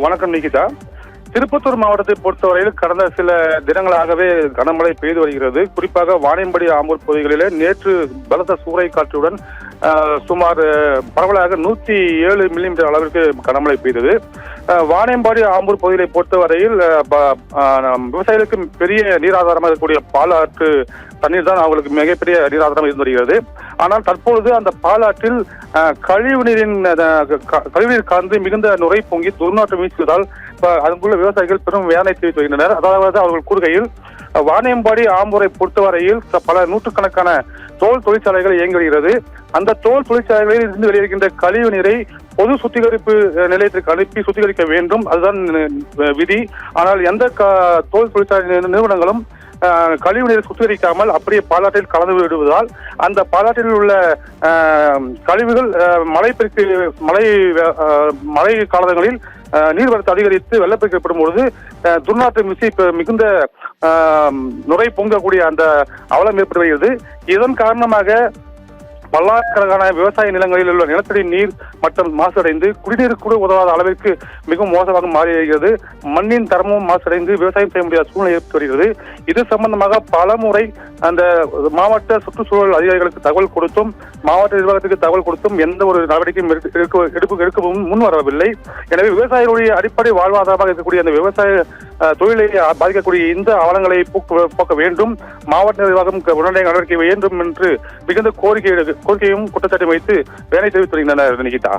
வணக்கம் நிகிதா. திருப்பத்தூர் மாவட்டத்தை பொறுத்தவரையில் கடந்த சில தினங்களாகவே கனமழை பெய்து வருகிறது. குறிப்பாக வாணியம்பாடி ஆம்பூர் பகுதிகளிலே நேற்று பலத்த சூறை காற்றுடன் சுமார் பரவலாக 107 மில்லிமீட்டர் அளவிற்கு கனமழை பெய்தது. வாணியம்பாடி ஆம்பூர் பகுதியை பொறுத்தவரையில் விவசாயிகளுக்கு பெரிய நீராதாரமாக இருக்கக்கூடிய பாலாற்று தண்ணீர் தான் அவங்களுக்கு மிகப்பெரிய நீராதாரம் இருந்து வருகிறது. ஆனால் தற்பொழுது அந்த பாலாற்றில் கழிவுநீர் கலந்து மிகுந்த நுரை பொங்கி துர்நாற்றம் வீசுவதால் அதுக்குள்ள விவசாயிகள் பெரும் வேதனை தெரிவித்து வருகின்றனர். அதாவது அவர்கள் கூறுகையில் வாணியம்பாடி ஆம்பூரை பொறுத்தவரையில் பல நூற்றுக்கணக்கான தோல் தொழிற்சாலைகள் இயங்கி வருகிறது. அந்த தோல் தொழிற்சாலைகளில் இருந்து வெளியிருக்கின்ற கழிவு நீரை பொது சுத்திகரிப்பு நிலையத்திற்கு அனுப்பி சுத்திகரிக்க வேண்டும், அதுதான் விதி. ஆனால் எந்த தோல் தொழிற்சாலை நிறுவனங்களும் கழிவு நீரை சுத்திகரிக்காமல் அப்படியே பாலாற்றில் கலந்து விடுவதால் அந்த பாலாற்றில் உள்ள கழிவுகள் மழை காலங்களில் நீர்வரத்து அதிகரித்து வெள்ளப்பெருக்கு ஏற்படும் பொழுது துர்நாற்றம் வீசி மிகுந்த நுரை பொங்கக்கூடிய அந்த அவலம் ஏற்பட்டு வருகிறது. இதன் காரணமாக பல்லாயிரக்கணக்கான விவசாய நிலங்களில் உள்ள நிலத்தடி நீர் மட்டம் மாசடைந்து குடிநீர் கூட உதவாத அளவிற்கு மிகவும் மோசமாக மாறி வருகிறது. மண்ணின் தரமும் மாசடைந்து விவசாயம் செய்ய முடியாத சூழ்நிலை ஏற்பட்டு வருகிறது. இது சம்பந்தமாக பல முறை அந்த மாவட்ட சுற்றுச்சூழல் அதிகாரிகளுக்கு தகவல் கொடுத்தும் மாவட்ட நிர்வாகத்துக்கு தகவல் கொடுத்தும் எந்த ஒரு நடவடிக்கையும் எடுக்கவும் முன் வரவில்லை. எனவே விவசாயிகளுடைய அடிப்படை வாழ்வாதாரமாக இருக்கக்கூடிய அந்த விவசாய தொழிலை பாதிக்கக்கூடிய இந்த அவலங்களை போக்க வேண்டும், மாவட்ட நிர்வாகம் உடனடியாக நடவடிக்கை வேண்டும் என்று மிகுந்த கோரிக்கையும் குற்றச்சாட்டை வைத்து வேலை தெரிவித்து வருகின்றனர். நிகிதா.